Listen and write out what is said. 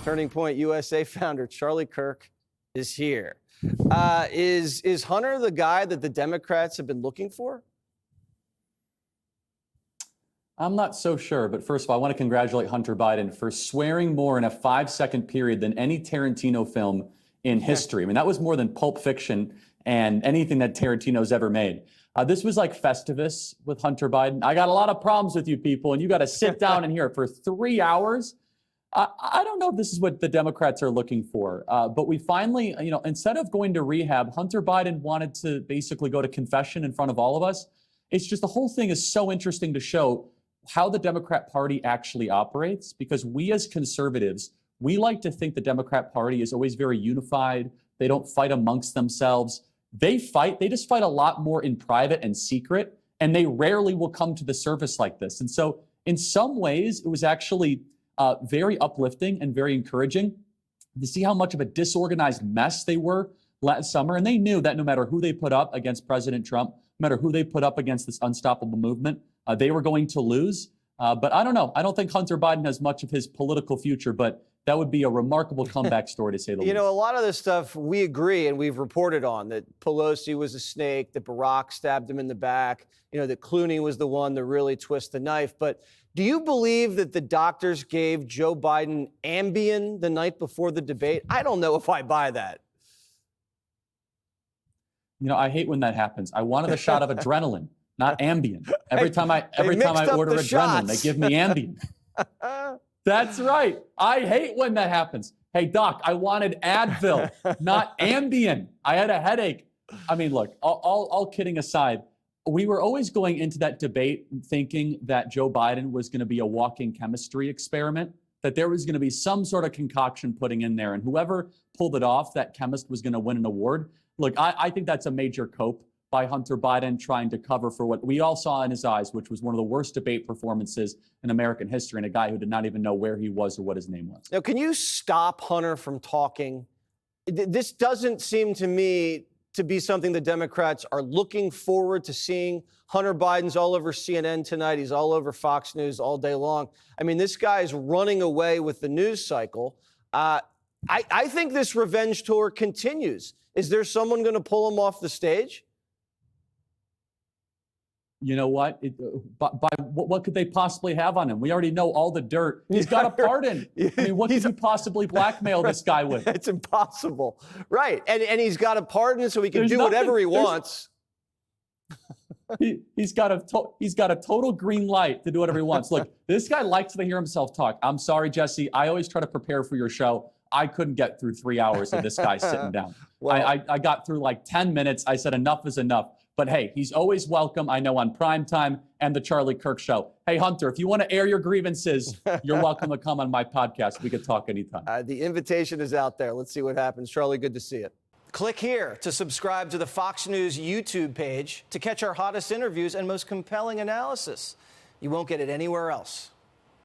Turning Point USA founder Charlie Kirk is here. Is Hunter the guy that the Democrats have been looking for? I'm not so sure, but first of all, I want to congratulate Hunter Biden for swearing more in a 5-second period than any Tarantino film in history. I mean, that was more than Pulp Fiction and anything that Tarantino's ever made. This was like Festivus with Hunter Biden. I got a lot of problems with you people, and you got to sit down and hear it for 3 hours. I don't know if this is what the Democrats are looking for, but we finally, instead of going to rehab, Hunter Biden wanted to basically go to confession in front of all of us. It's just the whole thing is so interesting to show how the Democrat Party actually operates, because we as conservatives, we like to think the Democrat Party is always very unified. They don't fight amongst themselves. They just fight a lot more in private and secret, and they rarely will come to the surface like this. And so in some ways, it was actually very uplifting and very encouraging to see how much of a disorganized mess they were last summer. And they knew that no matter who they put up against President Trump, no matter who they put up against this unstoppable movement, they were going to lose. But I don't know. I don't think Hunter Biden has much of his political future, but that would be a remarkable comeback story, to say the least. You know, a lot of this stuff we agree and we've reported on, that Pelosi was a snake, that Barack stabbed him in the back, that Clooney was the one to really twist the knife. But do you believe that the doctors gave Joe Biden Ambien the night before the debate? I don't know if I buy that. I hate when that happens. I wanted a shot of adrenaline, not Ambien. Every time I order adrenaline, they give me Ambien. That's right. I hate when that happens. Hey, Doc, I wanted Advil, not Ambien. I had a headache. I mean, look, all kidding aside, we were always going into that debate thinking that Joe Biden was going to be a walking chemistry experiment, that there was going to be some sort of concoction putting in there, and whoever pulled it off, that chemist was going to win an award. Look, I think that's a major cope by Hunter Biden, trying to cover for what we all saw in his eyes, which was one of the worst debate performances in American history, and a guy who did not even know where he was or what his name was. Now, can you stop Hunter from talking? This doesn't seem to me to be something the Democrats are looking forward to seeing. Hunter Biden's all over CNN tonight. He's all over Fox News all day long. I mean, this guy is running away with the news cycle. I think this revenge tour continues. Is there someone going to pull him off the stage? You know what? What could they possibly have on him? We already know all the dirt. He's got a pardon. I mean, what could you possibly blackmail this guy with? It's impossible. Right. And he's got a pardon, so he can do whatever he wants. He's got a total green light to do whatever he wants. Look, this guy likes to hear himself talk. I'm sorry, Jesse. I always try to prepare for your show. I couldn't get through 3 hours of this guy sitting down. Well, I got through like 10 minutes. I said enough is enough. But hey, he's always welcome, I know, on Primetime and the Charlie Kirk Show. Hey, Hunter, if you want to air your grievances, you're welcome to come on my podcast. We could talk anytime. The invitation is out there. Let's see what happens. Charlie, good to see you. Click here to subscribe to the Fox News YouTube page to catch our hottest interviews and most compelling analysis. You won't get it anywhere else.